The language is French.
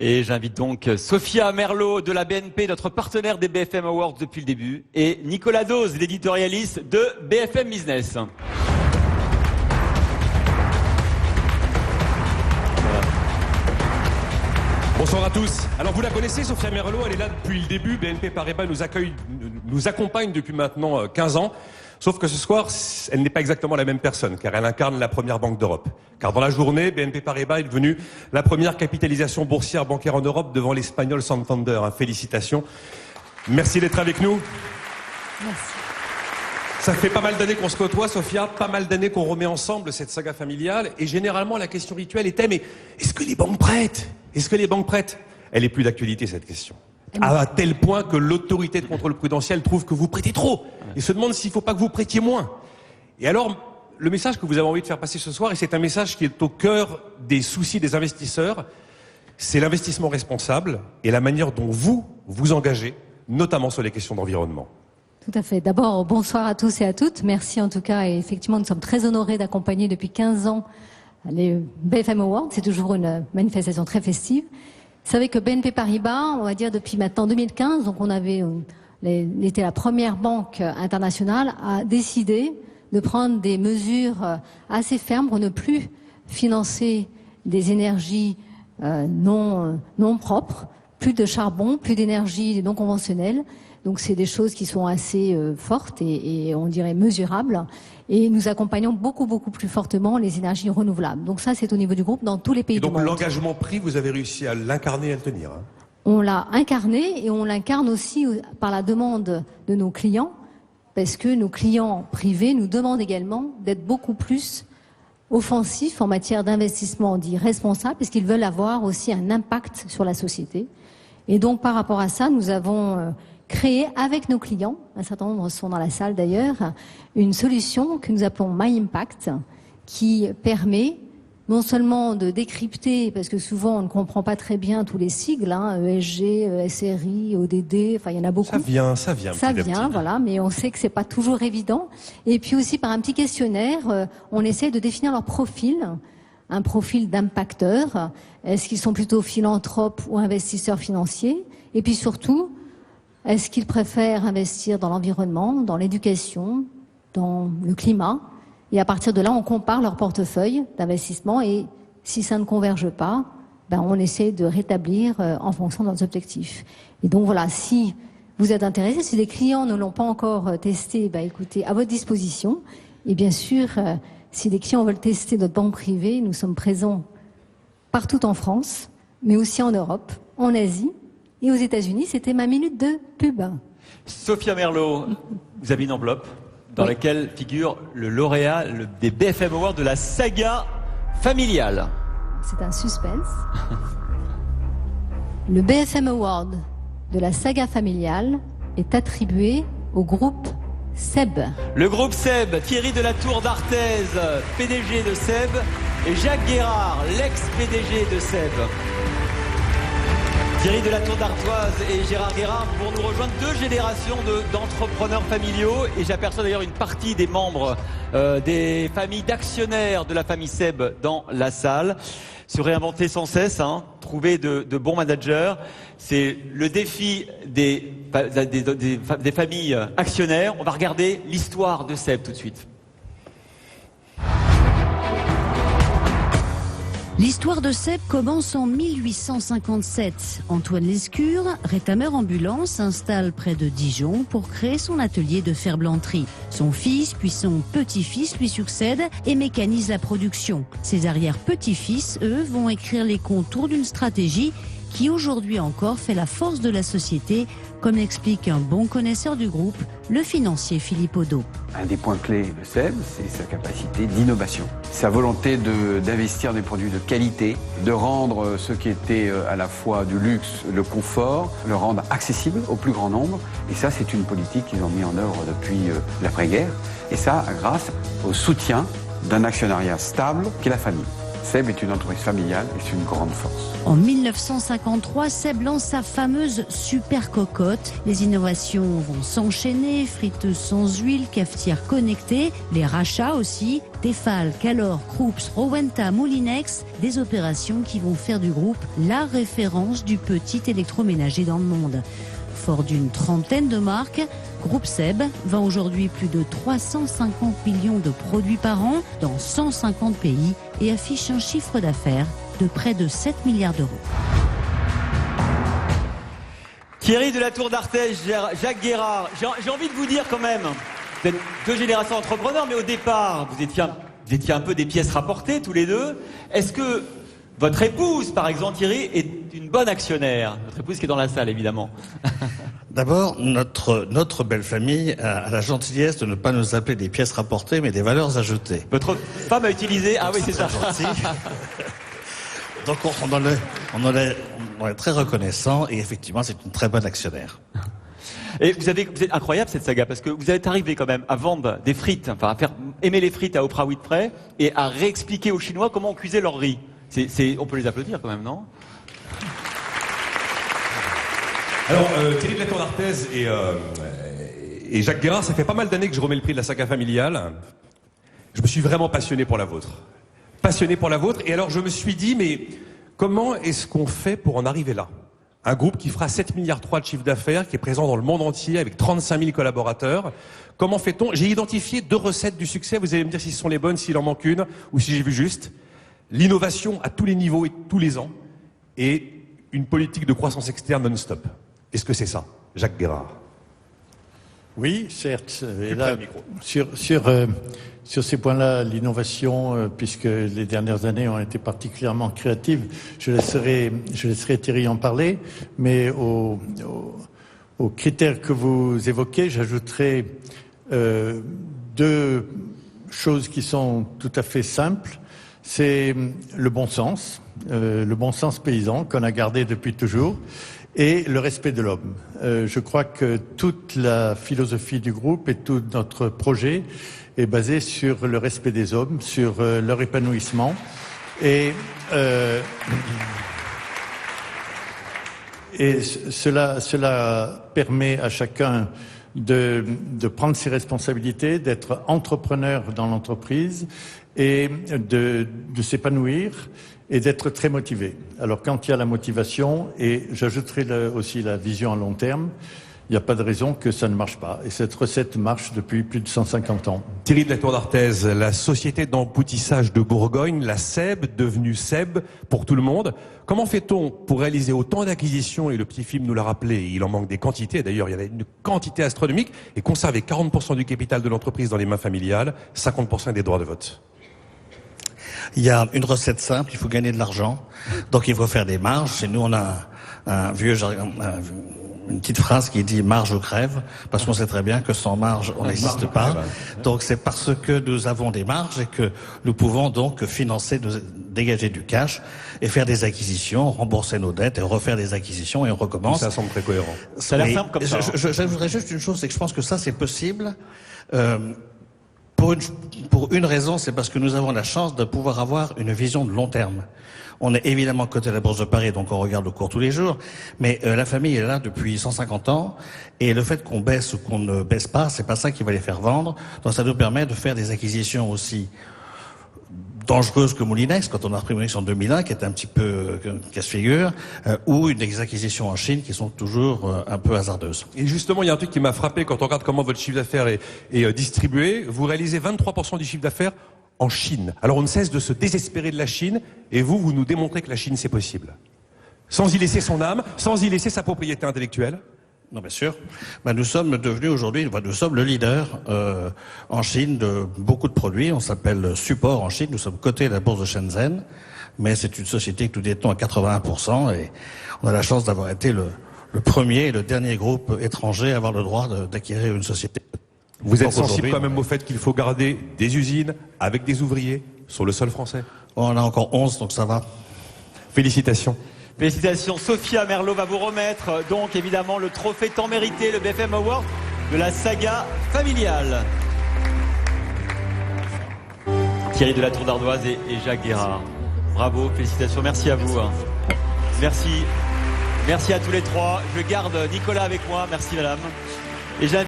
Et j'invite donc Sophia Merlot de la BNP, notre partenaire des BFM Awards depuis le début, et Nicolas Dose, l'éditorialiste de BFM Business. Bonsoir à tous. Alors vous la connaissez, Sophia Merlot, elle est là depuis le début. BNP Paribas nous accompagne depuis maintenant 15 ans. Sauf que ce soir, elle n'est pas exactement la même personne, car elle incarne la première banque d'Europe. Car dans la journée, BNP Paribas est devenue la première capitalisation boursière bancaire en Europe devant l'Espagnol Santander. Félicitations. Merci d'être avec nous. Merci. Ça fait pas mal d'années qu'on se côtoie, Sophia, pas mal d'années qu'on remet ensemble cette saga familiale. Et généralement, la question rituelle était, mais est-ce que les banques prêtent? Est-ce que les banques prêtent? Elle est plus d'actualité, cette question. À tel point que l'autorité de contrôle prudentiel trouve que vous prêtez trop et se demande s'il ne faut pas que vous prêtiez moins. Et alors, le message que vous avez envie de faire passer ce soir, et c'est un message qui est au cœur des soucis des investisseurs, c'est l'investissement responsable et la manière dont vous vous engagez, notamment sur les questions d'environnement. Tout à fait. D'abord, bonsoir à tous et à toutes. Merci en tout cas. Et effectivement, nous sommes très honorés d'accompagner depuis 15 ans les BFM Awards. C'est toujours une manifestation très festive. Vous savez que BNP Paribas, on va dire depuis maintenant 2015, donc on était la première banque internationale à décider de prendre des mesures assez fermes pour ne plus financer des énergies non propres, plus de charbon, plus d'énergie non conventionnelle. Donc c'est des choses qui sont assez fortes et on dirait mesurables. Et nous accompagnons beaucoup plus fortement les énergies renouvelables. Donc ça, c'est au niveau du groupe dans tous les pays du monde. Donc l'engagement pris, vous avez réussi à l'incarner et à le tenir. On l'a incarné et on l'incarne aussi par la demande de nos clients, parce que nos clients privés nous demandent également d'être beaucoup plus offensifs en matière d'investissement dit responsable, parce qu'ils veulent avoir aussi un impact sur la société. Et donc par rapport à ça, nous avons créé avec nos clients, un certain nombre sont dans la salle d'ailleurs, une solution que nous appelons My Impact, qui permet non seulement de décrypter, parce que souvent on ne comprend pas très bien tous les sigles, ESG, SRI, ODD, enfin il y en a beaucoup. Ça vient, voilà, mais on sait que c'est pas toujours évident. Et puis aussi par un petit questionnaire, on essaie de définir leur profil, un profil d'impacteur. Est-ce qu'ils sont plutôt philanthropes ou investisseurs financiers? Et puis surtout, est-ce qu'ils préfèrent investir dans l'environnement, dans l'éducation, dans le climat? Et à partir de là, on compare leur portefeuille d'investissement et si ça ne converge pas, on essaie de rétablir en fonction de nos objectifs. Et donc voilà, si vous êtes intéressés, si les clients ne l'ont pas encore testé, écoutez, à votre disposition. Et bien sûr, si les clients veulent tester notre banque privée, nous sommes présents partout en France, mais aussi en Europe, en Asie. Et aux États-Unis, c'était ma minute de pub. Sophia Merlot, vous avez une enveloppe dans laquelle figure le lauréat des BFM Awards de la saga familiale. C'est un suspense. Le BFM Award de la saga familiale est attribué au groupe SEB. Le groupe SEB, Thierry de la Tour d'Arthez, PDG de SEB, et Jacques Guérard, l'ex-PDG de SEB. Thierry de la Tour d'Artoise et Gérard Guérard pour nous rejoindre, deux générations d'entrepreneurs familiaux, et j'aperçois d'ailleurs une partie des membres des familles d'actionnaires de la famille SEB dans la salle. Se réinventer sans cesse, trouver de bons managers, c'est le défi des familles actionnaires. On va regarder l'histoire de SEB tout de suite. L'histoire de SEB commence en 1857. Antoine Lescure, rétameur ambulant, s'installe près de Dijon pour créer son atelier de ferblanterie. Son fils, puis son petit-fils lui succèdent et mécanisent la production. Ses arrière-petits-fils, eux, vont écrire les contours d'une stratégie qui aujourd'hui encore fait la force de la société, comme l'explique un bon connaisseur du groupe, le financier Philippe Odo. Un des points clés de SEB, c'est sa capacité d'innovation, sa volonté d'investir des produits de qualité, de rendre ce qui était à la fois du luxe, le confort, le rendre accessible au plus grand nombre. Et ça, c'est une politique qu'ils ont mis en œuvre depuis l'après-guerre. Et ça, grâce au soutien d'un actionnariat stable qu'est la famille. SEB est une entreprise familiale et c'est une grande force. En 1953, SEB lance sa fameuse super cocotte. Les innovations vont s'enchaîner, friteuses sans huile, cafetière connectée, les rachats aussi, Tefal, Calor, Krups, Rowenta, Moulinex, des opérations qui vont faire du groupe la référence du petit électroménager dans le monde. Fort d'une trentaine de marques, Groupe SEB vend aujourd'hui plus de 350 millions de produits par an dans 150 pays et affiche un chiffre d'affaires de près de 7 milliards d'euros. Thierry de la Tour d'Arthez, Jacques Guérard, j'ai envie de vous dire quand même, vous êtes deux générations d'entrepreneurs, mais au départ, vous étiez un peu des pièces rapportées tous les deux. Est-ce que votre épouse, par exemple, Thierry, est une bonne actionnaire? Votre épouse qui est dans la salle, évidemment. D'abord, notre belle famille a la gentillesse de ne pas nous appeler des pièces rapportées, mais des valeurs ajoutées. Votre femme a utilisé... Ah oui, c'est ça. Donc on en est très reconnaissant et effectivement, c'est une très bonne actionnaire. Et vous êtes incroyable cette saga parce que vous êtes arrivé quand même à vendre des frites, enfin à faire aimer les frites à Oprah Winfrey et à réexpliquer aux Chinois comment on cuisait leur riz. On peut les applaudir quand même, non? Alors, Thierry de la Tour d'Arthez et Jacques Guérard, ça fait pas mal d'années que je remets le prix de la saga familiale. Je me suis vraiment passionné pour la vôtre. Passionné pour la vôtre. Et alors, je me suis dit, mais comment est-ce qu'on fait pour en arriver là? Un groupe qui fera 7,3 milliards de chiffre d'affaires, qui est présent dans le monde entier avec 35 000 collaborateurs. Comment fait-on? J'ai identifié 2 recettes du succès. Vous allez me dire si ce sont les bonnes, s'il en manque une, ou si j'ai vu juste. L'innovation à tous les niveaux et tous les ans. Et une politique de croissance externe non-stop. Est-ce que c'est ça, Jacques Guérard? Oui, certes. Et là, sur ces points-là, l'innovation, puisque les dernières années ont été particulièrement créatives, je laisserai Thierry en parler, mais aux critères que vous évoquez, j'ajouterai 2 choses qui sont tout à fait simples. C'est le bon sens paysan qu'on a gardé depuis toujours, et le respect de l'homme. Je crois que toute la philosophie du groupe et tout notre projet est basé sur le respect des hommes, sur leur épanouissement. Et cela permet à chacun de prendre ses responsabilités, d'être entrepreneur dans l'entreprise et de s'épanouir et d'être très motivé. Alors quand il y a la motivation, et j'ajouterai aussi la vision à long terme, il n'y a pas de raison que ça ne marche pas. Et cette recette marche depuis plus de 150 ans. Thierry de la Tour d'Arthez, la société d'emboutissage de Bourgogne, la SEB, devenue SEB pour tout le monde. Comment fait-on pour réaliser autant d'acquisitions? Et le petit film nous l'a rappelé, il en manque des quantités. D'ailleurs, il y en a une quantité astronomique. Et conserver 40% du capital de l'entreprise dans les mains familiales, 50% des droits de vote. Il y a une recette simple, il faut gagner de l'argent. Donc il faut faire des marges. Chez nous, on a une petite phrase qui dit marge ou crève, parce qu'on sait très bien que sans marge, on n'existe pas. Donc c'est parce que nous avons des marges et que nous pouvons donc financer, dégager du cash et faire des acquisitions, rembourser nos dettes et refaire des acquisitions et on recommence. Ça semble très cohérent. Ça a l'air simple comme ça. J'ajouterais juste une chose, c'est que je pense que ça c'est possible. Pour une raison, c'est parce que nous avons la chance de pouvoir avoir une vision de long terme. On est évidemment coté à la Bourse de Paris, donc on regarde le cours tous les jours, mais la famille est là depuis 150 ans, et le fait qu'on baisse ou qu'on ne baisse pas, c'est pas ça qui va les faire vendre. Donc ça nous permet de faire des acquisitions aussi dangereuses que Moulinex, quand on a repris Moulinex en 2001, qui était un petit peu casse-figure, ou des acquisitions en Chine qui sont toujours un peu hasardeuses. Et justement, il y a un truc qui m'a frappé quand on regarde comment votre chiffre d'affaires est distribué. Vous réalisez 23% du chiffre d'affaires en Chine. Alors on ne cesse de se désespérer de la Chine, et vous nous démontrez que la Chine c'est possible. Sans y laisser son âme, sans y laisser sa propriété intellectuelle. Non, bien sûr. Nous sommes devenus aujourd'hui, nous sommes le leader en Chine de beaucoup de produits. On s'appelle Support en Chine. Nous sommes cotés à la bourse de Shenzhen, mais c'est une société que nous détenons à 81%, et on a la chance d'avoir été le premier et le dernier groupe étranger à avoir le droit d'acquérir une société. Vous êtes sensible quand même au fait qu'il faut garder des usines avec des ouvriers sur le sol français? On a encore 11, donc ça va. Félicitations. Félicitations. Sophia Merlot va vous remettre donc évidemment le trophée tant mérité, le BFM Award de la saga familiale. Thierry de la Tour d'Ardoise et Jacques Guérard. Bravo, félicitations, merci à vous. Merci à tous les trois. Je garde Nicolas avec moi, merci madame. Et